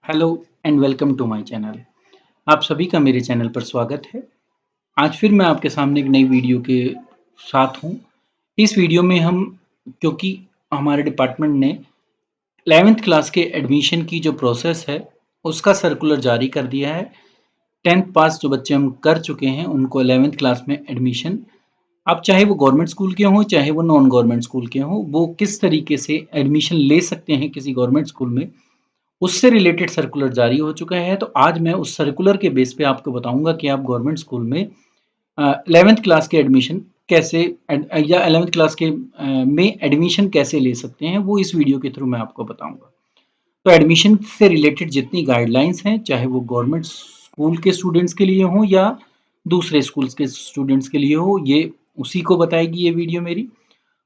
Hello and welcome to my channel. आप सभी का मेरे चैनल पर स्वागत है। आज फिर मैं आपके सामने एक नई वीडियो के साथ हूँ। इस वीडियो में हम क्योंकि हमारे डिपार्टमेंट ने 11th क्लास के एडमिशन की जो प्रोसेस है उसका सर्कुलर जारी कर दिया है। 10th पास जो बच्चे हम कर चुके हैं उनको 11th क्लास में एडमिशन, अब चाहे वो गवर्नमेंट स्कूल के हों चाहे वो नॉन गवर्नमेंट स्कूल के हों, वो किस तरीके से एडमिशन ले सकते हैं किसी गवर्नमेंट स्कूल में, उससे रिलेटेड सर्कुलर जारी हो चुका है। तो आज मैं उस सर्कुलर के बेस पे आपको बताऊंगा कि आप गवर्नमेंट स्कूल में 11th क्लास के एडमिशन कैसे या 11th क्लास के में एडमिशन कैसे ले सकते हैं, वो इस वीडियो के थ्रू मैं आपको बताऊंगा। तो एडमिशन से रिलेटेड जितनी गाइडलाइंस हैं, चाहे वो गवर्नमेंट स्कूल के स्टूडेंट्स के लिए हो या दूसरे स्कूल्स के स्टूडेंट्स के लिए हो, ये उसी को बताएगी ये वीडियो। मेरी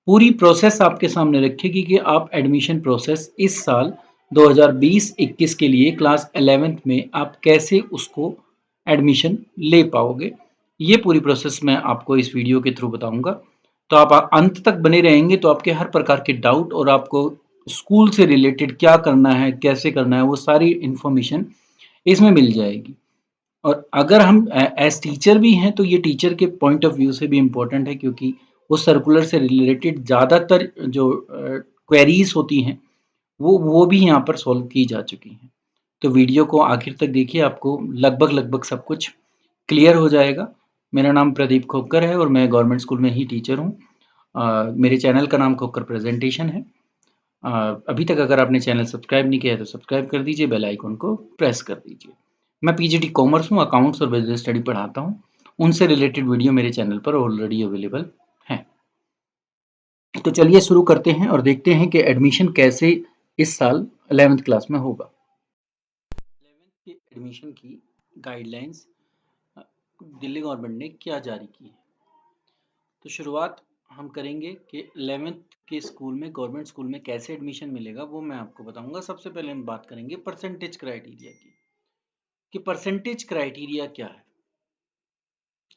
पूरी प्रोसेस आपके सामने रखेगी कि आप एडमिशन प्रोसेस इस साल 2020-21 के लिए क्लास 11th में आप कैसे उसको एडमिशन ले पाओगे। ये पूरी प्रोसेस मैं आपको इस वीडियो के थ्रू बताऊंगा। तो आप अंत तक बने रहेंगे तो आपके हर प्रकार के डाउट और आपको स्कूल से रिलेटेड क्या करना है, कैसे करना है, वो सारी इंफॉर्मेशन इसमें मिल जाएगी। और अगर हम एज टीचर भी हैं तो ये टीचर के पॉइंट ऑफ व्यू से भी इम्पोर्टेंट है, क्योंकि उस सर्कुलर से रिलेटेड ज़्यादातर जो क्वेरीज होती हैं वो भी यहाँ पर सॉल्व की जा चुकी हैं। तो वीडियो को आखिर तक देखिए, आपको लगभग लगभग सब कुछ क्लियर हो जाएगा। मेरा नाम प्रदीप खोकर है और मैं गवर्नमेंट स्कूल में ही टीचर हूँ। मेरे चैनल का नाम खोकर प्रेजेंटेशन है। अ, अभी तक अगर आपने चैनल सब्सक्राइब नहीं किया है तो सब्सक्राइब कर दीजिए, बेल आइकन को प्रेस कर दीजिए। मैं पीजीटी कॉमर्स हूँ, अकाउंट्स और बिजनेस स्टडी पढ़ाता हूँ। उनसे रिलेटेड वीडियो मेरे चैनल पर ऑलरेडी अवेलेबल हैं। तो चलिए शुरू करते हैं और देखते हैं कि एडमिशन कैसे इस साल 11th क्लास में होगा। 11th के एडमिशन की गाइडलाइंस दिल्ली गवर्नमेंट ने क्या जारी की है। तो शुरुआत हम करेंगे कि 11th के स्कूल में, गवर्नमेंट स्कूल में कैसे एडमिशन मिलेगा वो मैं आपको बताऊंगा। सबसे पहले हम बात करेंगे परसेंटेज क्राइटेरिया की, कि परसेंटेज क्राइटेरिया क्या है।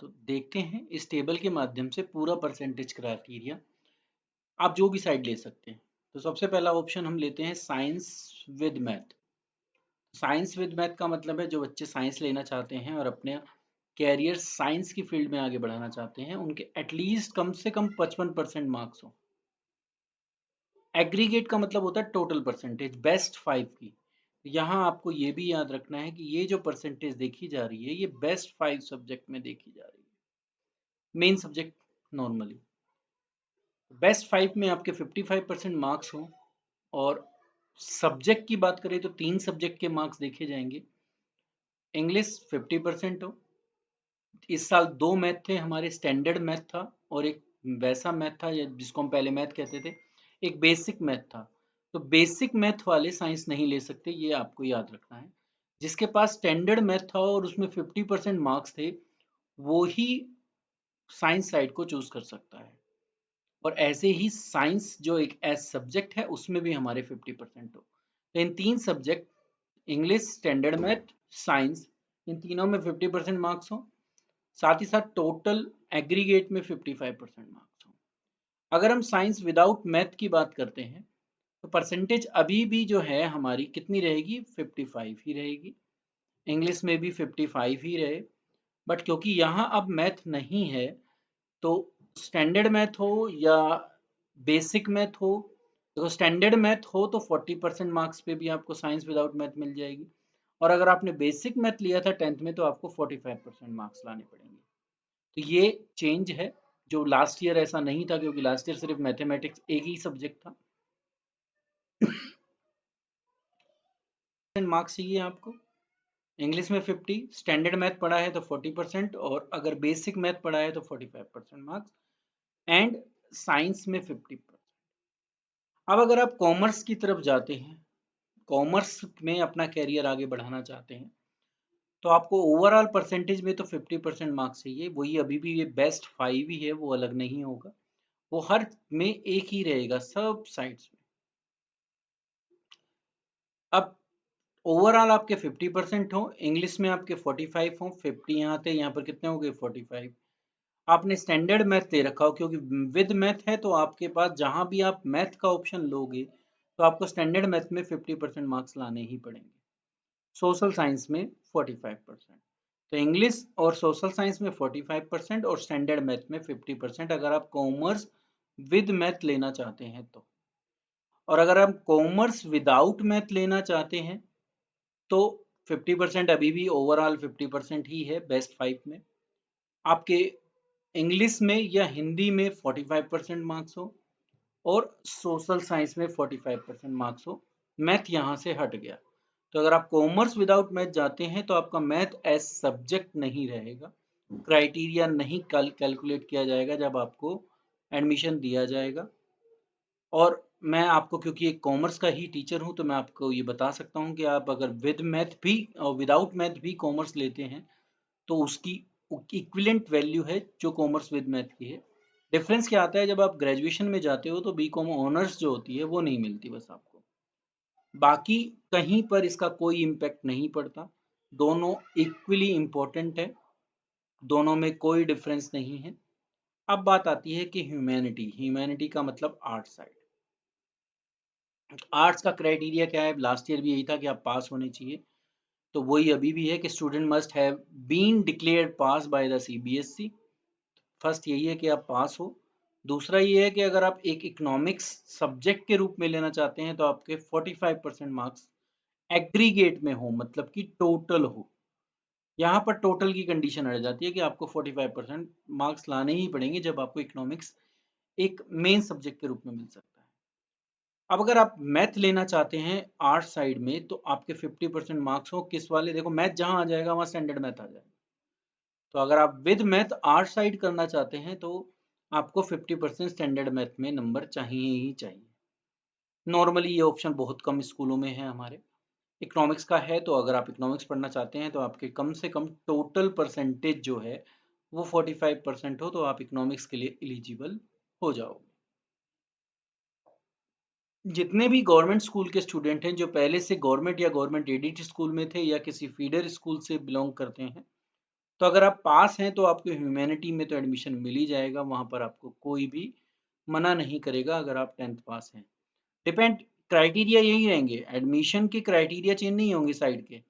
तो देखते हैं इस टेबल के माध्यम से पूरा परसेंटेज क्राइटेरिया। आप जो भी साइड ले सकते हैं। तो सबसे पहला ऑप्शन हम लेते हैं science with math. Science with math का मतलब है जो बच्चे साइंस लेना चाहते हैं और अपने कैरियर साइंस की फील्ड में आगे बढ़ाना चाहते हैं, उनके एटलीस्ट कम से कम 55% मार्क्स हो। एग्रीगेट का मतलब होता है टोटल परसेंटेज, बेस्ट 5 की। यहाँ आपको ये भी याद रखना है कि ये जो परसेंटेज देखी जा रही है ये बेस्ट 5 सब्जेक्ट में देखी जा रही है, मेन सब्जेक्ट नॉर्मली। बेस्ट 5 में आपके 55% मार्क्स हो और सब्जेक्ट की बात करें तो 3 सब्जेक्ट के मार्क्स देखे जाएंगे। इंग्लिश 50% हो। इस साल 2 मैथ थे हमारे, स्टैंडर्ड मैथ था और एक वैसा मैथ था जिसको हम पहले मैथ कहते थे, एक बेसिक मैथ था। तो बेसिक मैथ वाले साइंस नहीं ले सकते, ये आपको याद रखना है। जिसके पास स्टैंडर्ड मैथ था और उसमें 50% मार्क्स थे, वो ही साइंस साइड को चूज कर सकता है। और ऐसे ही साइंस जो एक एज सब्जेक्ट है उसमें भी हमारे 50% हो। तो इन 3 subject, English, standard math, science, इन तीनों में 50% मार्क्स हो। साथ ही साथ टोटल एग्रीगेट में 55% मार्क्स हो। अगर हम साइंस विदाउट मैथ की बात करते हैं तो परसेंटेज अभी भी जो है हमारी कितनी रहेगी, 55 ही रहेगी। इंग्लिश में भी 55 ही रहे। बट क्योंकि यहाँ अब मैथ नहीं है, तो स्टैंडर्ड मैथ हो या बेसिक मैथ हो, तो स्टैंडर्ड मैथ हो तो 40% मार्क्स पे भी आपको साइंस विदाउट मैथ मिल जाएगी। और अगर आपने बेसिक मैथ लिया था 10th में तो आपको 45% मार्क्स लाने पड़ेंगे। तो ये चेंज है, जो लास्ट ईयर ऐसा नहीं था, क्योंकि लास्ट ईयर सिर्फ मैथमेटिक्स एक ही सब्जेक्ट था। मार्क्स चाहिए आपको। इंग्लिश में 50, स्टैंडर्ड मैथ पढ़ा है तो 40%, और अगर बेसिक मैथ पढ़ा है तो 45% मार्क्स, एंड साइंस में 50%। अब अगर आप कॉमर्स की तरफ जाते हैं, कॉमर्स में अपना कैरियर आगे बढ़ाना चाहते हैं, तो आपको ओवरऑल परसेंटेज में तो 50% मार्क्स चाहिए। वही अभी भी ये बेस्ट 5 ही है, वो अलग नहीं होगा, वो हर में एक ही रहेगा सब साइड्स में। अब ओवरऑल आपके 50% हो, इंग्लिश में आपके 45 हो, 50 यहाँ थे, यहाँ पर कितने हो गए 45। आपने स्टैंडर्ड मैथ ले रखा हो, क्योंकि विद मैथ है तो आपके पास जहां भी आप मैथ का ऑप्शन लोगे तो आपको स्टैंडर्ड मैथ में 50% मार्क्स लाने ही पड़ेंगे। सोशल साइंस में 45%। तो इंग्लिश और सोशल साइंस में 45% और स्टैंडर्ड मैथ में 50% अगर आप कॉमर्स विद मैथ लेना चाहते हैं तो। और अगर आप कॉमर्स विदाउट मैथ लेना चाहते हैं तो 50% अभी भी ओवरऑल 50% ही है बेस्ट 5 में। आपके इंग्लिश में या हिंदी में 45% मार्क्स हो और सोशल साइंस में 45% मार्क्स हो। मैथ यहाँ से हट गया। तो अगर आप कॉमर्स विदाउट मैथ जाते हैं तो आपका मैथ एज सब्जेक्ट नहीं रहेगा, क्राइटेरिया नहीं कैलकुलेट किया जाएगा जब आपको एडमिशन दिया जाएगा। और मैं आपको क्योंकि एक कॉमर्स का ही टीचर हूं तो मैं आपको ये बता सकता हूं कि आप अगर विद मैथ भी और विदाउट मैथ भी कॉमर्स लेते हैं तो उसकी इक्विवेलेंट वैल्यू है जो कॉमर्स विद मैथ की है। डिफरेंस क्या आता है, जब आप ग्रेजुएशन में जाते हो तो बीकॉम ऑनर्स जो होती है वो नहीं मिलती बस आपको, बाकी कहीं पर इसका कोई इम्पैक्ट नहीं पड़ता। दोनों इक्वली इम्पोर्टेंट है, दोनों में कोई डिफरेंस नहीं है। अब बात आती है कि ह्यूमैनिटी, ह्यूमैनिटी का मतलब आर्ट साइड। आर्ट्स का क्राइटेरिया क्या है, लास्ट ईयर भी यही था कि आप पास होने चाहिए, तो वही अभी भी है कि student must have been declared pass by the CBSE. First यही है कि आप पास हो। दूसरा ये है कि अगर आप एक इकोनॉमिक्स सब्जेक्ट के रूप में लेना चाहते हैं तो आपके 45% मार्क्स एग्रीगेट में हो, मतलब कि टोटल हो। यहाँ पर टोटल की कंडीशन अड़ जाती है कि आपको 45% मार्क्स लाने ही पड़ेंगे जब आपको इकोनॉमिक्स एक मेन सब्जेक्ट के रूप में मिल सकता है। अब अगर आप मैथ लेना चाहते हैं आर्ट साइड में तो आपके 50% मार्क्स हो किस वाले, देखो मैथ जहां आ जाएगा वहां स्टैंडर्ड मैथ आ जाएगा। तो अगर आप विद मैथ आर्ट साइड करना चाहते हैं तो आपको 50% स्टैंडर्ड मैथ में नंबर चाहिए ही चाहिए। नॉर्मली ये ऑप्शन बहुत कम स्कूलों में है हमारे। इकोनॉमिक्स का है तो अगर आप इकोनॉमिक्स पढ़ना चाहते हैं तो आपके कम से कम टोटल परसेंटेज जो है वो 45% हो तो आप इकोनॉमिक्स के लिए एलिजिबल हो जाओगे। जितने भी गवर्नमेंट स्कूल के स्टूडेंट हैं जो पहले से गवर्नमेंट या गवर्नमेंट एडेड स्कूल में थे या किसी फीडर स्कूल से बिलोंग करते हैं, तो अगर आप पास हैं तो आपको ह्यूमैनिटी में तो एडमिशन मिल ही जाएगा, वहां पर आपको कोई भी मना नहीं करेगा अगर आप 10th पास हैं। डिपेंड, क्राइटेरिया यही रहेंगे, एडमिशन के क्राइटेरिया चेंज नहीं होंगे साइड के,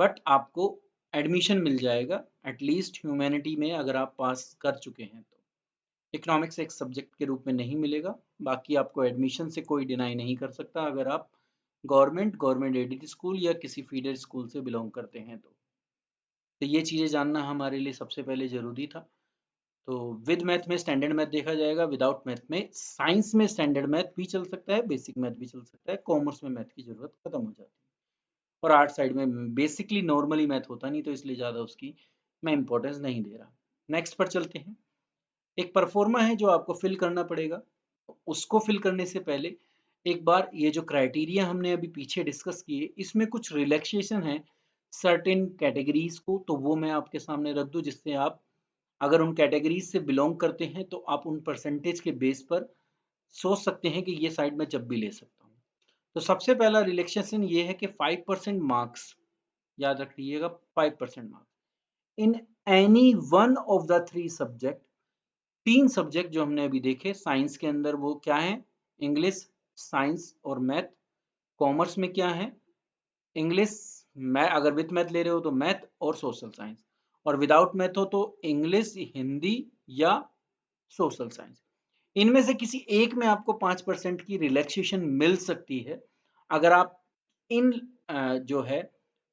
बट आपको एडमिशन मिल जाएगा एटलीस्ट ह्यूमैनिटी में अगर आप पास कर चुके हैं तो। इकोनॉमिक्स एक सब्जेक्ट के रूप में नहीं मिलेगा, बाकी आपको एडमिशन से कोई डिनाई नहीं कर सकता अगर आप गवर्नमेंट एडेड स्कूल या किसी फीडर स्कूल से बिलोंग करते हैं तो ये चीज़ें जानना हमारे लिए सबसे पहले ज़रूरी था। तो विद मैथ में स्टैंडर्ड मैथ देखा जाएगा, विदाउट मैथ में साइंस में स्टैंडर्ड मैथ भी चल सकता है, बेसिक मैथ भी चल सकता है, कॉमर्स में मैथ की ज़रूरत खत्म हो जाती है। और आर्ट साइड में बेसिकली नॉर्मली मैथ होता नहीं तो इसलिए ज़्यादा उसकी मैं इंपॉर्टेंस नहीं दे रहा। नेक्स्ट पर चलते हैं। एक परफॉर्मा है जो आपको फिल करना पड़ेगा। उसको फिल करने से पहले एक बार ये जो क्राइटेरिया हमने अभी पीछे डिस्कस किए इसमें कुछ रिलैक्सेशन है सर्टेन कैटेगरीज को, तो वो मैं आपके सामने रख दूं जिससे आप अगर उन कैटेगरीज से बिलोंग करते हैं तो आप उन परसेंटेज के बेस पर सोच सकते हैं कि ये साइड में जब भी ले सकता हूँ। तो सबसे पहला रिलैक्सेशन ये है कि 5% मार्क्स, याद रखिएगा 5% marks in any one of the three subject. तीन सब्जेक्ट जो हमने अभी देखे साइंस के अंदर वो क्या है, इंग्लिश, साइंस और मैथ। कॉमर्स में क्या है, इंग्लिश, मैं अगर विथ मैथ ले रहे हो तो मैथ और सोशल साइंस, और विदाउट मैथ हो तो इंग्लिश, हिंदी या सोशल साइंस। इनमें से किसी एक में आपको 5% की रिलैक्सेशन मिल सकती है अगर आप इन जो है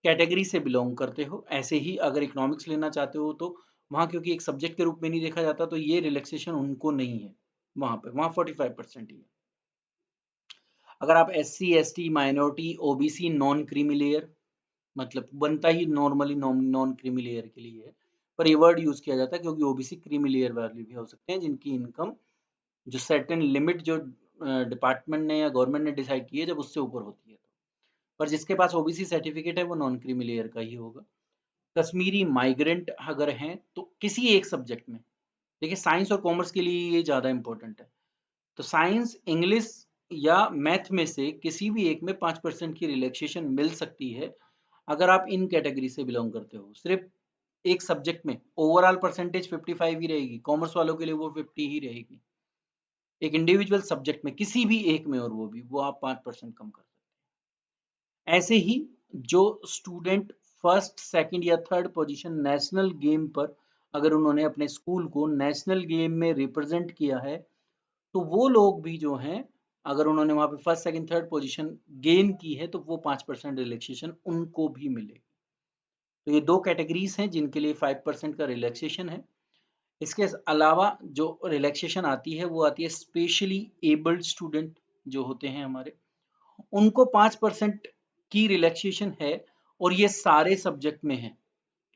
कैटेगरी से बिलोंग करते हो। ऐसे ही अगर इकोनॉमिक्स लेना चाहते हो तो वहाँ क्योंकि एक सब्जेक्ट के रूप में नहीं देखा जाता तो ये रिलैक्सेशन उनको नहीं है, वहाँ पे वहाँ 45% ही है। अगर आप S C S T minority OBC non creamy layer, मतलब बनता ही नॉर्मली नॉन क्रीमी लेयर के लिए है, पर ये वर्ड यूज किया जाता है क्योंकि ओबीसी क्रीमी लेयर वाले भी हो सकते हैं जिनकी इनकम जो सर्टेन लिमिट जो डिपार्टमेंट ने या गवर्नमेंट ने डिसाइड की है जब उससे ऊपर होती है तो, पर जिसके पास ओबीसी सर्टिफिकेट है वो नॉन क्रीमी लेयर का ही होगा। कश्मीरी माइग्रेंट अगर हैं तो किसी एक सब्जेक्ट में, देखिए साइंस और कॉमर्स के लिए ये ज़्यादा इंपॉर्टेंट है, तो साइंस, इंग्लिश या मैथ में से किसी भी एक में 5% की रिलैक्सेशन मिल सकती है अगर आप इन कैटेगरी से बिलोंग करते हो। सिर्फ एक सब्जेक्ट में ओवरऑल परसेंटेज 55 ही रहेगी, कॉमर्स वालों के लिए वो 50 ही रहेगी। एक इंडिविजुअल सब्जेक्ट में किसी भी एक में और वो भी वो आप 5% कम कर सकते हैं। ऐसे ही जो स्टूडेंट फर्स्ट, सेकंड या थर्ड पोजीशन नेशनल गेम पर, अगर उन्होंने अपने स्कूल को नेशनल गेम में रिप्रेजेंट किया है, तो वो लोग भी जो हैं, अगर उन्होंने वहां पे first, second, third position gain की है, तो वो 5% रिलैक्सेशन उनको भी मिलेगी। तो ये दो कैटेगरीज हैं जिनके लिए 5% का रिलैक्सेशन है। इसके अलावा जो रिलैक्सेशन आती है वो आती है स्पेशली एबल्ड स्टूडेंट जो होते हैं हमारे, उनको 5% की रिलैक्सेशन है, और ये सारे सब्जेक्ट में है।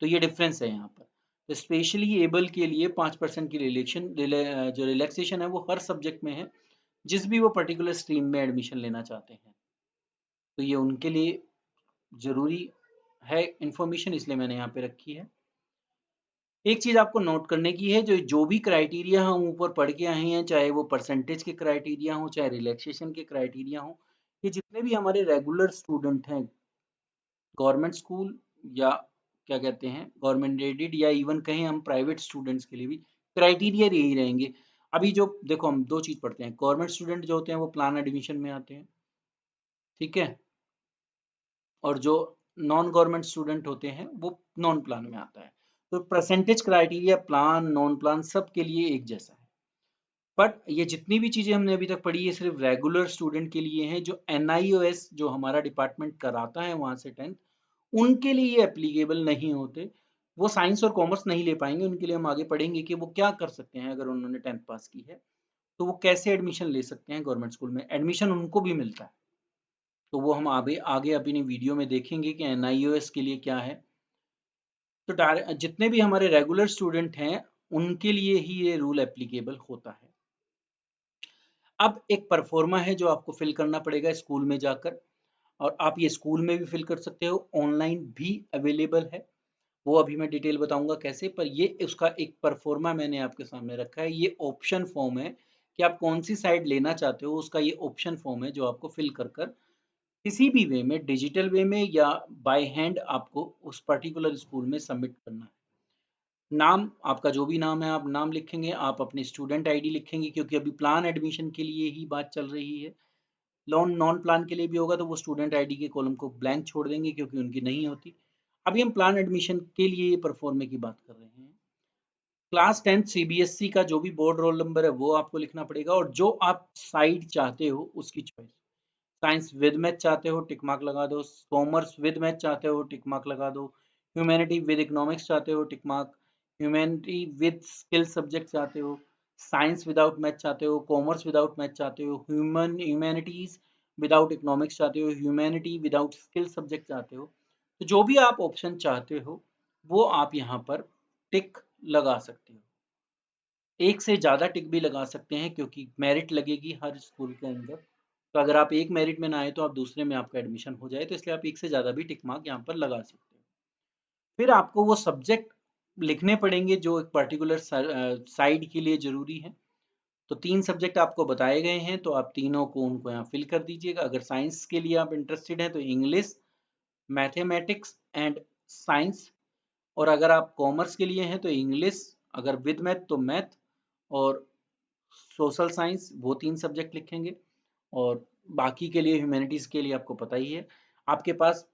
तो ये डिफरेंस है यहाँ पर। तो स्पेशली एबल के लिए 5% की जो रिलैक्सेशन है वो हर सब्जेक्ट में है, जिस भी वो पर्टिकुलर स्ट्रीम में एडमिशन लेना चाहते हैं। तो ये उनके लिए जरूरी है इंफॉर्मेशन, इसलिए मैंने यहाँ पे रखी है। एक चीज आपको नोट करने की है, जो जो भी क्राइटेरिया हम ऊपर पढ़ के आए हैं, चाहे वो परसेंटेज के क्राइटेरिया हो, चाहे रिलैक्सेशन के क्राइटेरिया हो, ये जितने भी हमारे रेगुलर स्टूडेंट हैं गवर्नमेंट स्कूल या क्या कहते हैं गवर्नमेंट एडेड, या इवन कहें हम प्राइवेट स्टूडेंट्स के लिए भी क्राइटेरिया यही रहेंगे। अभी जो देखो हम दो चीज पढ़ते हैं, गवर्नमेंट स्टूडेंट जो होते हैं वो प्लान एडमिशन में आते हैं, ठीक है, और जो नॉन गवर्नमेंट स्टूडेंट होते हैं वो नॉन प्लान में आता है। तो percentage criteria plan non plan सब के लिए एक जैसा है। बट ये जितनी भी चीजें हमने अभी तक पढ़ी है सिर्फ रेगुलर स्टूडेंट के लिए हैं, जो एनआईओएस जो हमारा डिपार्टमेंट कराता है वहां से 10th, उनके लिए ये एप्लीकेबल नहीं होते। वो साइंस और कॉमर्स नहीं ले पाएंगे, उनके लिए हम आगे पढ़ेंगे कि वो क्या कर सकते हैं अगर उन्होंने 10th पास की है, तो वो कैसे एडमिशन ले सकते हैं गवर्नमेंट स्कूल में। एडमिशन उनको भी मिलता है, तो वो हम आगे आगे अपनी वीडियो में देखेंगे कि एनआईओएस के लिए क्या है। तो जितने भी हमारे रेगुलर स्टूडेंट हैं उनके लिए ही ये रूल एप्लीकेबल होता है। अब एक परफॉर्मा है जो आपको फिल करना पड़ेगा स्कूल में जाकर, और आप ये स्कूल में भी फिल कर सकते हो, ऑनलाइन भी अवेलेबल है। वो अभी मैं डिटेल बताऊंगा कैसे, पर ये उसका एक परफॉर्मा मैंने आपके सामने रखा है। ये ऑप्शन फॉर्म है कि आप कौन सी साइड लेना चाहते हो, उसका ये ऑप्शन फॉर्म है जो आपको फिल कर कर किसी भी वे में, डिजिटल वे में या बाय हैंड, आपको उस पर्टिकुलर स्कूल में सबमिट करना है। नाम आपका जो भी नाम है आप नाम लिखेंगे, आप अपनी स्टूडेंट आईडी लिखेंगे, क्योंकि अभी प्लान एडमिशन के लिए ही बात चल रही है। लोन नॉन प्लान के लिए भी होगा तो वो स्टूडेंट आईडी के कॉलम को ब्लैंक छोड़ देंगे क्योंकि उनकी नहीं होती। अभी हम प्लान एडमिशन के लिए ये परफॉर्मे की बात कर रहे हैं। क्लास 10th सीबीएसई का जो भी बोर्ड रोल नंबर है वो आपको लिखना पड़ेगा, और जो आप साइड चाहते हो उसकी चॉइस। साइंस विद मैथ चाहते हो, टिक मार्क लगा दो। कॉमर्स विद मैथ चाहते हो, टिक मार्क लगा दो। ह्यूमैनिटी विद इकोनॉमिक्स चाहते हो, tick mark. Humanity with skill subject चाहते हो। साइंस विदाउट मैथ चाहते हो, कॉमर्स विदाउट मैथ चाहते हो, ह्यूमैनिटीज विदाउट इकोनॉमिक्स चाहते हो, ह्यूमैनिटी विदाउट स्किल सब्जेक्ट चाहते हो। तो जो भी आप ऑप्शन चाहते हो वो आप यहाँ पर टिक लगा सकते हो। एक से ज़्यादा टिक भी लगा सकते हैं क्योंकि मेरिट लगेगी हर स्कूल के अंदर। तो अगर आप एक मेरिट में ना आए तो आप दूसरे में आपका एडमिशन हो जाए, तो इसलिए आप एक से ज़्यादा भी टिक मार्क यहाँ पर लगा सकते हो। फिर आपको वो सब्जेक्ट लिखने पड़ेंगे जो एक पर्टिकुलर साइड के लिए ज़रूरी है। तो 3 सब्जेक्ट आपको बताए गए हैं, तो आप तीनों को उनको यहाँ फिल कर दीजिएगा। अगर साइंस के लिए आप इंटरेस्टेड हैं तो इंग्लिश, मैथमेटिक्स एंड साइंस, और अगर आप कॉमर्स के लिए हैं तो इंग्लिश, अगर विद मैथ तो मैथ और सोशल साइंस, वो 3 सब्जेक्ट लिखेंगे। और बाकी के लिए ह्यूमैनिटीज़ के लिए आपको पता ही है, आपके पास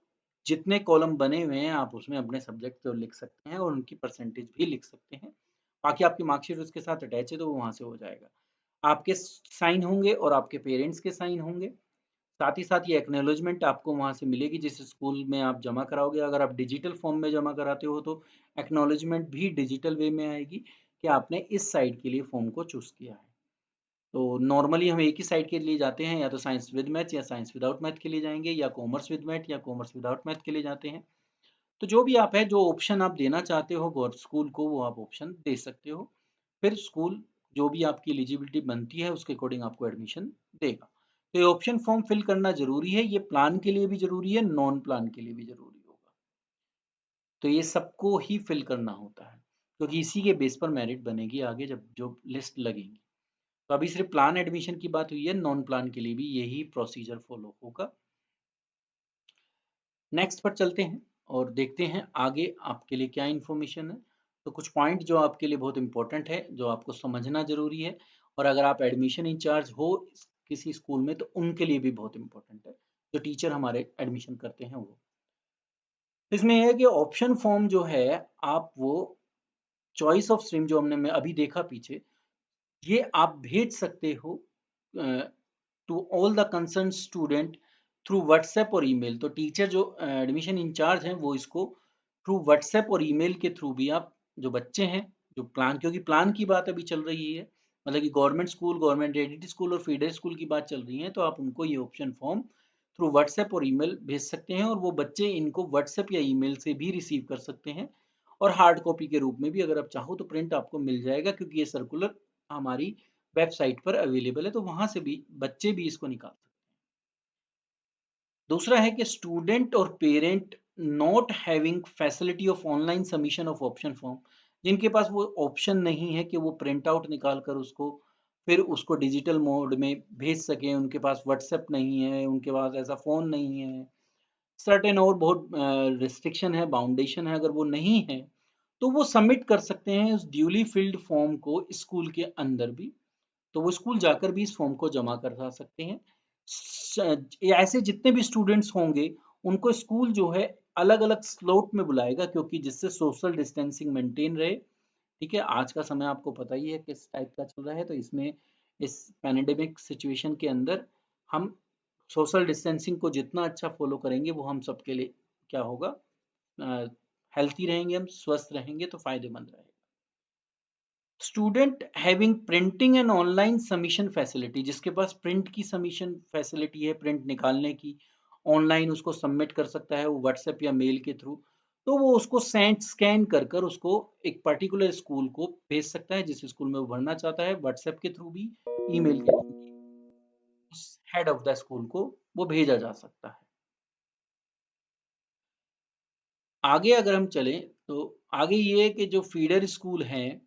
जितने कॉलम बने हुए हैं आप उसमें अपने सब्जेक्ट तो लिख सकते हैं और उनकी परसेंटेज भी लिख सकते हैं। बाकी आपकी मार्कशीट उसके साथ अटैच है तो वो वहाँ से हो जाएगा। आपके साइन होंगे और आपके पेरेंट्स के साइन होंगे। साथ ही साथ ये एक्नॉलेजमेंट आपको वहाँ से मिलेगी जिस स्कूल में आप जमा कराओगे। अगर आप डिजिटल फॉर्म में जमा कराते हो तो एक्नॉलेजमेंट भी डिजिटल वे में आएगी कि आपने इस साइड के लिए फॉर्म को चूज़ किया है। तो नॉर्मली हम एक ही साइड के लिए जाते हैं, या तो साइंस विद मैथ या साइंस विदाउट मैथ के लिए जाएंगे, या कॉमर्स विद मैथ या कॉमर्स विदाउट मैथ के लिए जाते हैं। तो जो भी आप है, जो ऑप्शन आप देना चाहते हो गौर स्कूल को वो आप ऑप्शन दे सकते हो। फिर स्कूल जो भी आपकी एलिजिबिलिटी बनती है उसके अकॉर्डिंग आपको एडमिशन देगा। तो ये ऑप्शन फॉर्म फिल करना जरूरी है, ये प्लान के लिए भी जरूरी है, नॉन प्लान के लिए भी जरूरी होगा। तो ये सबको ही फिल करना होता है क्योंकि इसी के बेस पर मेरिट बनेगी आगे जब जो लिस्ट लगेगी। तो अभी सिर्फ प्लान एडमिशन की बात हुई है, नॉन प्लान के लिए भी यही प्रोसीजर फॉलो होगा। नेक्स्ट पर चलते हैं और देखते हैं आगे आपके लिए क्या इन्फॉर्मेशन है। तो कुछ पॉइंट जो आपके लिए बहुत इंपॉर्टेंट है, जो आपको समझना जरूरी है, और अगर आप एडमिशन इंचार्ज हो किसी स्कूल में तो उनके लिए भी बहुत इंपॉर्टेंट है, जो टीचर हमारे एडमिशन करते हैं वो। इसमें ये है कि ऑप्शन फॉर्म जो है, आप वो चॉइस ऑफ स्ट्रीम जो हमने मैं अभी देखा पीछे, ये आप भेज सकते हो to all the concern student through WhatsApp और ईमेल। तो टीचर जो एडमिशन इंचार्ज हैं वो इसको थ्रू व्हाट्सएप और ईमेल के थ्रू भी आप जो बच्चे हैं, जो प्लान, क्योंकि प्लान की बात अभी चल रही है, मतलब कि government school, government aided school और फीडर स्कूल की बात चल रही है, तो आप उनको ये ऑप्शन फॉर्म थ्रू व्हाट्सएप और ईमेल भेज सकते हैं और वो बच्चे इनको व्हाट्सएप या ईमेल से भी रिसीव कर सकते हैं। और हार्ड कॉपी के रूप में भी अगर आप चाहो तो प्रिंट आपको मिल जाएगा, क्योंकि ये सर्कुलर हमारी वेबसाइट पर अवेलेबल है, तो वहां से भी बच्चे भी इसको निकाल सकते हैं। दूसरा है कि स्टूडेंट और parent not having facility of online submission of option form, जिनके पास वो ऑप्शन नहीं है कि वो प्रिंट आउट निकाल कर उसको फिर उसको डिजिटल मोड में भेज सकें, उनके पास व्हाट्सएप नहीं है, उनके पास ऐसा फ़ोन नहीं है, सर्टेन और बहुत रिस्ट्रिक्शन है, बाउंडेशन है, अगर वो नहीं है तो वो सबमिट कर सकते हैं उस ड्यूली फिल्ड फॉर्म को स्कूल के अंदर भी। तो वो स्कूल जाकर भी इस फॉर्म को जमा करा सकते हैं। ऐसे जितने भी स्टूडेंट्स होंगे उनको स्कूल जो है अलग अलग स्लॉट में बुलाएगा, क्योंकि जिससे सोशल डिस्टेंसिंग मेंटेन रहे। ठीक है, आज का समय आपको पता ही है किस टाइप का चल रहा है, तो इसमें इस पैंडेमिक सिचुएशन के अंदर हम सोशल डिस्टेंसिंग को जितना अच्छा फॉलो करेंगे वो हम सबके लिए क्या होगा, हेल्थी रहेंगे, हम स्वस्थ रहेंगे तो फायदेमंद रहेगा। Student having printing and online submission facility, जिसके पास प्रिंट की सबमिशन फैसिलिटी है, प्रिंट निकालने की, ऑनलाइन उसको सबमिट कर सकता है वो व्हाट्सएप या मेल के थ्रू, तो वो उसको सेंड स्कैन कर कर उसको एक पर्टिकुलर स्कूल को भेज सकता है, जिस स्कूल में वो भरना चाहता है, व्हाट्सएप के थ्रू भी, ईमेल के थ्रू भी उस हेड ऑफ द स्कूल को वो भेजा जा सकता है। आगे अगर हम चलें तो आगे ये है कि जो फीडर स्कूल हैं,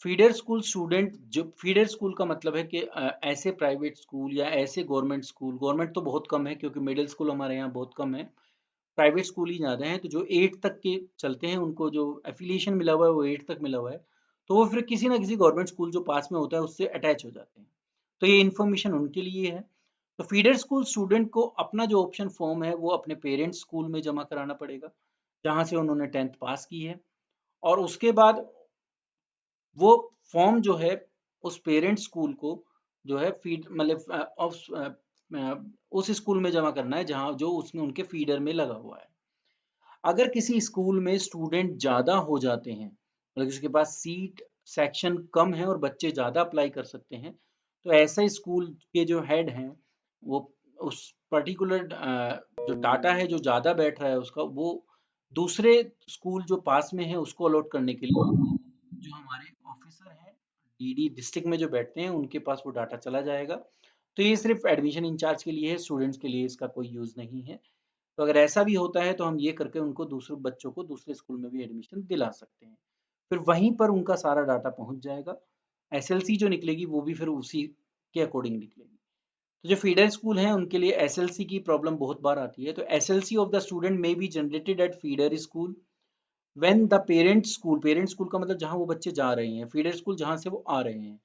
फीडर स्कूल स्टूडेंट, जो फीडर स्कूल का मतलब है कि ऐसे प्राइवेट स्कूल या ऐसे गवर्नमेंट स्कूल, गवर्नमेंट तो बहुत कम है क्योंकि मिडिल स्कूल हमारे यहाँ बहुत कम है, प्राइवेट स्कूल ही ज़्यादा हैं, तो जो 8 तक के चलते हैं उनको जो एफिलिएशन मिला हुआ है वो 8 तक मिला हुआ है, तो वो फिर किसी ना किसी गवर्नमेंट स्कूल जो पास में होता है उससे अटैच हो जाते हैं। तो ये इन्फॉर्मेशन उनके लिए है। तो फीडर स्कूल स्टूडेंट को अपना जो ऑप्शन फॉर्म है वो अपने पेरेंट्स स्कूल में जमा कराना पड़ेगा, जहाँ से उन्होंने 10th पास की है, और उसके बाद वो फॉर्म जो है उस पेरेंट स्कूल को जो है फीड मतलब उस स्कूल में जमा करना है जहाँ जो उसमें उनके फीडर में लगा हुआ है। अगर किसी स्कूल में स्टूडेंट ज़्यादा हो जाते हैं, मतलब उसके पास सीट सेक्शन कम है और बच्चे ज़्यादा अप्लाई कर सकते हैं, तो ऐसे स्कूल के जो हेड हैं वो उस पर्टिकुलर जो डाटा है जो ज़्यादा बैठ रहा है उसका, वो दूसरे स्कूल जो पास में है उसको अलॉट करने के लिए जो हमारे ऑफिसर हैं डीडी डिस्ट्रिक्ट में जो बैठते हैं उनके पास वो डाटा चला जाएगा। तो ये सिर्फ एडमिशन इंचार्ज के लिए है, स्टूडेंट्स के लिए इसका कोई यूज़ नहीं है। तो अगर ऐसा भी होता है तो हम ये करके उनको दूसरे बच्चों को दूसरे स्कूल में भी एडमिशन दिला सकते हैं। फिर वहीं पर उनका सारा डाटा पहुंच जाएगा। एसएलसी जो निकलेगी वो भी फिर उसी के अकॉर्डिंग निकलेगी। तो जो फीडर स्कूल हैं उनके लिए एसएलसी की प्रॉब्लम बहुत बार आती है। तो SLC of the student may be generated at feeder school when the parent school का मतलब जहाँ वो बच्चे जा रहे हैं, फीडर स्कूल जहाँ से वो आ रहे हैं,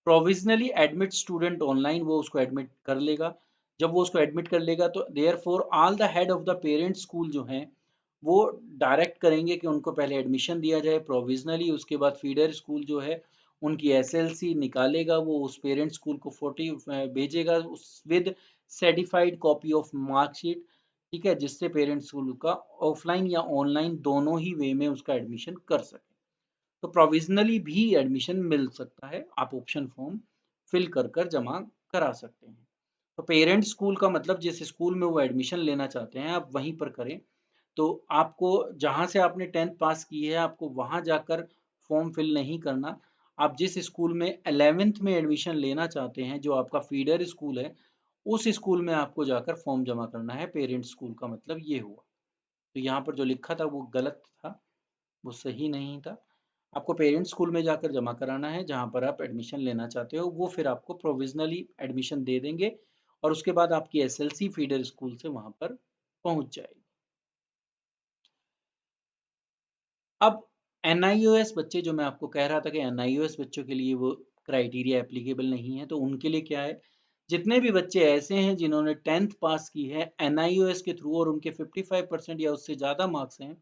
प्रोविजनली एडमिट स्टूडेंट ऑनलाइन वो उसको एडमिट कर लेगा। जब वो उसको एडमिट कर लेगा तो therefore all the head of the parent school जो हैं वो डायरेक्ट करेंगे कि उनको पहले एडमिशन दिया जाए प्रोविजनली, उसके बाद फीडर स्कूल जो है उनकी एसएलसी निकालेगा, वो उस पेरेंट स्कूल को 40 भेजेगा उस with certified copy of marksheet. ठीक है, जिससे पेरेंट स्कूल का ऑफलाइन या ऑनलाइन दोनों ही वे में उसका एडमिशन कर सके। तो प्रोविजनली भी एडमिशन मिल सकता है, आप ऑप्शन फॉर्म फिल कर कर जमा करा सकते हैं। तो पेरेंट स्कूल का मतलब जिस स्कूल में वो एडमिशन लेना चाहते हैं आप वहीं पर करें। तो आपको जहाँ से आपने 10th पास की है आपको वहाँ जाकर फॉर्म फिल नहीं करना। आप जिस स्कूल में 11th में एडमिशन लेना चाहते हैं जो आपका फीडर स्कूल है उस स्कूल में आपको जाकर फॉर्म जमा करना है। पेरेंट स्कूल का मतलब ये हुआ। तो यहाँ पर जो लिखा था वो गलत था, वो सही नहीं था। आपको पेरेंट स्कूल में जाकर जमा कराना है जहाँ पर आप एडमिशन लेना चाहते हो, वो फिर आपको प्रोविजनली एडमिशन दे देंगे और उसके बाद आपकी एसएलसी फीडर स्कूल से वहाँ पर पहुँच जाएगी। अब एनआईओएस बच्चे जो मैं आपको कह रहा था कि एनआईओएस बच्चों के लिए वो क्राइटेरिया एप्लीकेबल नहीं है, तो उनके लिए क्या है, जितने भी बच्चे ऐसे हैं जिन्होंने 10th पास की है NIOS के थ्रू और उनके 55% या उससे ज़्यादा मार्क्स हैं,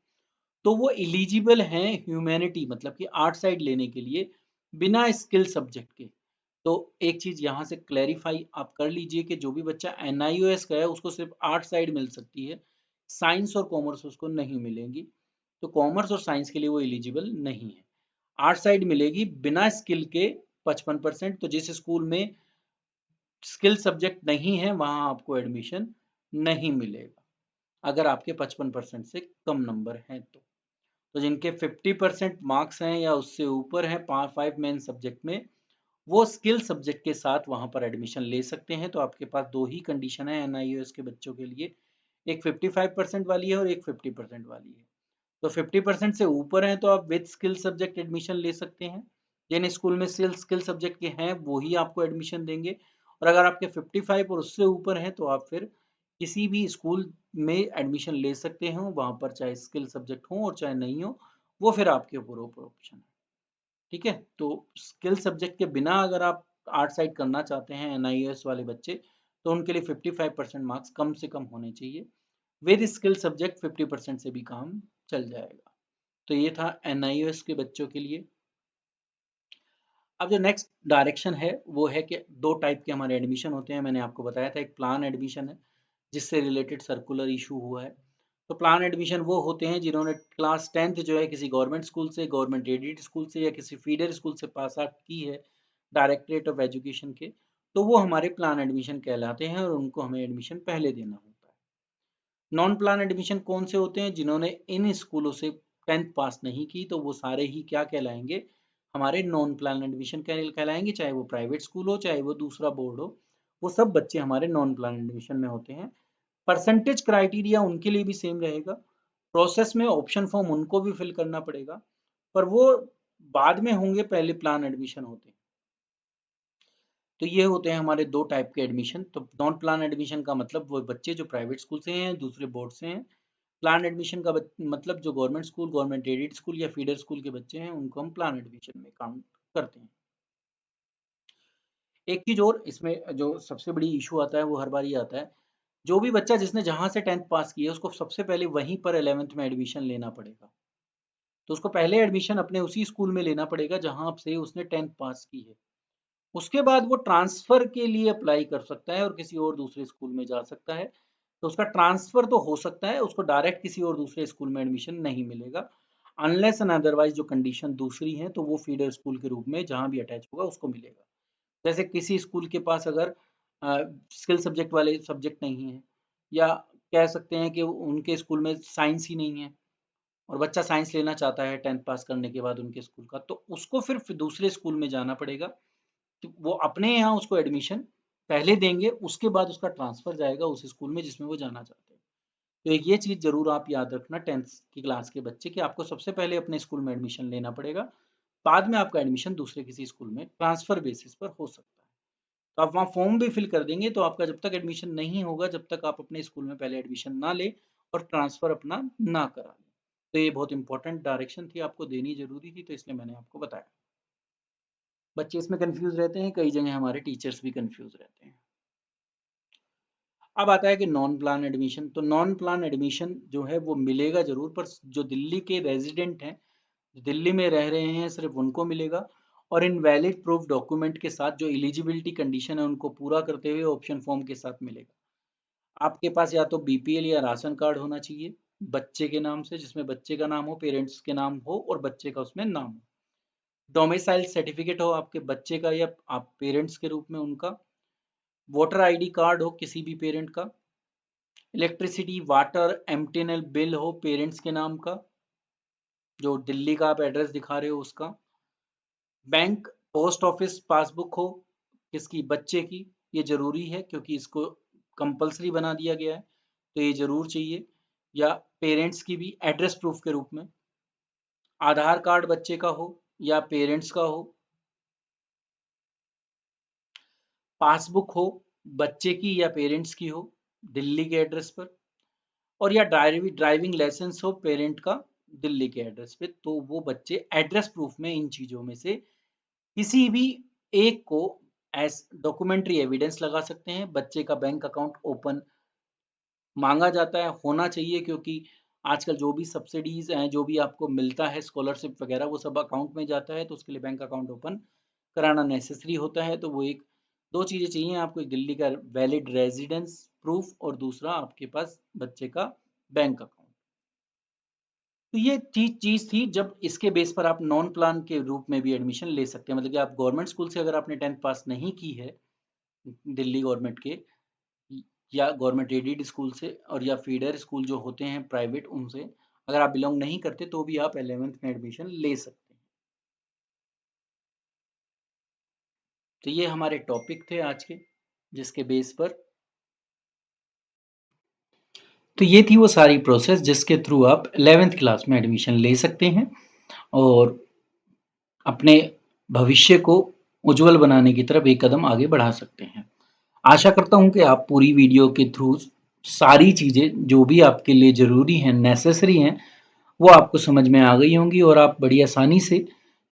तो वो एलिजिबल हैं ह्यूमैनिटी मतलब कि आर्ट साइड लेने के लिए बिना स्किल सब्जेक्ट के। तो एक चीज़ यहाँ से क्लैरिफाई आप कर लीजिए कि जो भी बच्चा NIOS का है उसको सिर्फ आर्ट साइड मिल सकती है, साइंस और कॉमर्स उसको नहीं मिलेंगी। तो कॉमर्स और साइंस के लिए वो एलिजिबल नहीं है। आर्ट साइड मिलेगी बिना स्किल के 55%। तो जिस स्कूल में स्किल सब्जेक्ट नहीं है वहाँ आपको एडमिशन नहीं मिलेगा, अगर आपके 55% से कम नंबर हैं तो। तो जिनके 50% मार्क्स हैं या उससे ऊपर हैं 5 मेन सब्जेक्ट में, वो स्किल सब्जेक्ट के साथ वहाँ पर एडमिशन ले सकते हैं। तो आपके पास 2 ही कंडीशन है NIOS के बच्चों के लिए, एक 55% वाली है और एक 50% वाली है। तो 50% से ऊपर हैं तो आप विद स्किल सब्जेक्ट एडमिशन ले सकते हैं। जिन स्कूल में स्किल सब्जेक्ट के हैं वो ही आपको एडमिशन देंगे, और अगर आपके 55 और उससे ऊपर हैं तो आप फिर किसी भी स्कूल में एडमिशन ले सकते हैं, वहाँ पर चाहे स्किल सब्जेक्ट हो और चाहे नहीं हो, वो फिर आपके ऊपर ऑप्शन है। ठीक है, तो स्किल सब्जेक्ट के बिना अगर आप आर्ट साइड करना चाहते हैं NIOS वाले बच्चे, तो उनके लिए 55% मार्क्स कम से कम होने चाहिए। विद स्किल सब्जेक्ट 50% से भी काम चल जाएगा। तो ये था NIOS के बच्चों के लिए। अब जो नेक्स्ट डायरेक्शन है वो है कि दो टाइप के हमारे एडमिशन होते हैं। मैंने आपको बताया था एक प्लान एडमिशन है जिससे रिलेटेड सर्कुलर इशू हुआ है। तो प्लान एडमिशन वो होते हैं जिन्होंने क्लास 10th जो है किसी गवर्नमेंट स्कूल से, गवर्नमेंट एडेड स्कूल से या किसी फीडर स्कूल से पास आउट की है डायरेक्टरेट ऑफ एजुकेशन के, तो वो हमारे प्लान एडमिशन कहलाते हैं और उनको हमें एडमिशन पहले देना होता है। नॉन प्लान एडमिशन कौन से होते हैं? जिन्होंने इन स्कूलों से 10th पास नहीं की, तो वो सारे ही क्या कहलाएंगे? हमारे नॉन प्लान एडमिशन कहलाएंगे, चाहे वो प्राइवेट स्कूल हो चाहे वो दूसरा बोर्ड हो, वो सब बच्चे हमारे नॉन प्लान एडमिशन में होते हैं। परसेंटेज क्राइटेरिया उनके लिए भी सेम रहेगा। प्रोसेस में ऑप्शन फॉर्म उनको भी फिल करना पड़ेगा, पर वो बाद में होंगे, पहले प्लान एडमिशन होते हैं। तो ये होते हैं हमारे दो टाइप के एडमिशन। तो नॉन प्लान एडमिशन का मतलब वो बच्चे जो प्राइवेट स्कूल से हैं, दूसरे बोर्ड से हैं। प्लान एडमिशन का मतलब जो government school, government aided school या फीडर स्कूल के बच्चे हैं, उनको हम प्लान एडमिशन में काउंट करते हैं। एक चीज और इसमें जो सबसे बड़ी इशू आता है वो हर बार ये आता है, जो भी बच्चा जिसने जहां से 10th पास की है उसको सबसे पहले वहीं पर 11th में एडमिशन लेना पड़ेगा। तो उसको पहले एडमिशन अपने उसी स्कूल में लेना पड़ेगा जहां से उसने 10th पास की है। उसके बाद वो ट्रांसफर के लिए अप्लाई कर सकता है और किसी और दूसरे स्कूल में जा सकता है। तो उसका ट्रांसफर तो हो सकता है, उसको डायरेक्ट किसी और दूसरे स्कूल में एडमिशन नहीं मिलेगा, अनलेस एंड अदरवाइज जो कंडीशन दूसरी है तो वो फीडर स्कूल के रूप में जहां भी अटैच होगा उसको मिलेगा। जैसे किसी स्कूल के पास अगर स्किल सब्जेक्ट वाले सब्जेक्ट नहीं है, या कह सकते हैं कि उनके स्कूल में साइंस ही नहीं है और बच्चा साइंस लेना चाहता है 10th पास करने के बाद उनके स्कूल का, तो उसको फिर दूसरे स्कूल में जाना पड़ेगा। तो वो अपने यहाँ उसको एडमिशन पहले देंगे, उसके बाद उसका ट्रांसफर जाएगा उस स्कूल में जिसमें वो जाना चाहते हैं। तो एक ये चीज़ जरूर आप याद रखना 10th की क्लास के बच्चे, कि आपको सबसे पहले अपने स्कूल में एडमिशन लेना पड़ेगा, बाद में आपका एडमिशन दूसरे किसी स्कूल में ट्रांसफर बेसिस पर हो सकता है। तो आप वहाँ फॉर्म भी फिल कर देंगे तो आपका जब तक एडमिशन नहीं होगा, जब तक आप अपने स्कूल में पहले एडमिशन ना ले और ट्रांसफर अपना ना करा लें। तो ये बहुत इंपॉर्टेंट डायरेक्शन थी, आपको देनी जरूरी थी, तो इसलिए मैंने आपको बताया। बच्चे इसमें कंफ्यूज रहते हैं, कई जगह हमारे टीचर्स भी कंफ्यूज रहते हैं। अब आता है कि नॉन प्लान एडमिशन। तो नॉन प्लान एडमिशन जो है वो मिलेगा जरूर, पर जो दिल्ली के रेजिडेंट हैं, दिल्ली में रह रहे हैं, सिर्फ उनको मिलेगा, और इन वैलिड प्रूफ डॉक्यूमेंट के साथ जो एलिजिबिलिटी कंडीशन है उनको पूरा करते हुए ऑप्शन फॉर्म के साथ मिलेगा। आपके पास या तो BPL या राशन कार्ड होना चाहिए बच्चे के नाम से, जिसमें बच्चे का नाम हो, पेरेंट्स के नाम हो और बच्चे का उसमें नाम हो। डोमिसाइल सर्टिफिकेट हो आपके बच्चे का या आप पेरेंट्स के रूप में उनका। वोटर ID कार्ड हो किसी भी पेरेंट का। इलेक्ट्रिसिटी वाटर एमटीएनएल बिल हो पेरेंट्स के नाम का, जो दिल्ली का आप एड्रेस दिखा रहे हो उसका। बैंक पोस्ट ऑफिस पासबुक हो किसकी, बच्चे की। ये जरूरी है क्योंकि इसको कंपलसरी बना दिया गया है, तो ये जरूर चाहिए। या पेरेंट्स की भी एड्रेस प्रूफ के रूप में। आधार कार्ड बच्चे का हो या पेरेंट्स का हो। पासबुक हो बच्चे की या पेरेंट्स की हो दिल्ली के एड्रेस पर। और या ड्राइविंग लाइसेंस हो पेरेंट का दिल्ली के एड्रेस पे। तो वो बच्चे एड्रेस प्रूफ में इन चीजों में से किसी भी एक को एज डॉक्यूमेंट्री एविडेंस लगा सकते हैं। बच्चे का बैंक अकाउंट ओपन मांगा जाता है, होना चाहिए, क्योंकि आजकल जो भी सब्सिडीज हैं, जो भी आपको मिलता है स्कॉलरशिप वगैरह, वो सब अकाउंट में जाता है, तो उसके लिए बैंक अकाउंट ओपन कराना नेसेसरी होता है। तो वो एक दो चीज़ें चाहिए आपको, एक दिल्ली का वैलिड रेजिडेंस प्रूफ और दूसरा आपके पास बच्चे का बैंक अकाउंट। तो ये चीज़ थी, जब इसके बेस पर आप नॉन प्लान के रूप में भी एडमिशन ले सकते हैं। मतलब कि आप गवर्नमेंट स्कूल से अगर आपने 10th पास नहीं की है दिल्ली गवर्नमेंट के, या गवर्नमेंट एडेड स्कूल से, और या फीडर स्कूल जो होते हैं प्राइवेट, उनसे अगर आप बिलोंग नहीं करते तो भी आप 11th में एडमिशन ले सकते हैं। तो ये हमारे टॉपिक थे आज के, जिसके बेस पर, तो ये थी वो सारी प्रोसेस जिसके थ्रू आप 11th क्लास में एडमिशन ले सकते हैं और अपने भविष्य को उज्जवल बनाने की तरफ एक कदम आगे बढ़ा सकते हैं। आशा करता हूँ कि आप पूरी वीडियो के थ्रू सारी चीज़ें जो भी आपके लिए ज़रूरी हैं, नेसेसरी हैं, वो आपको समझ में आ गई होंगी और आप बड़ी आसानी से,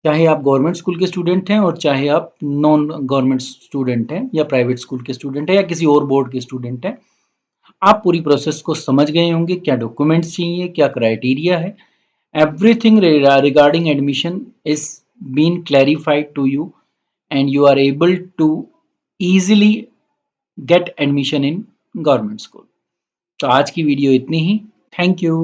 चाहे आप गवर्नमेंट स्कूल के स्टूडेंट हैं और चाहे आप नॉन गवर्नमेंट स्टूडेंट हैं या प्राइवेट स्कूल के स्टूडेंट हैं या किसी और बोर्ड के स्टूडेंट हैं, आप पूरी प्रोसेस को समझ गए होंगे। क्या डॉक्यूमेंट्स चाहिए, क्या क्राइटेरिया है, everything regarding admission is been clarified to you and you are able to easily get admission in government school। तो आज की वीडियो इतनी ही। Thank you.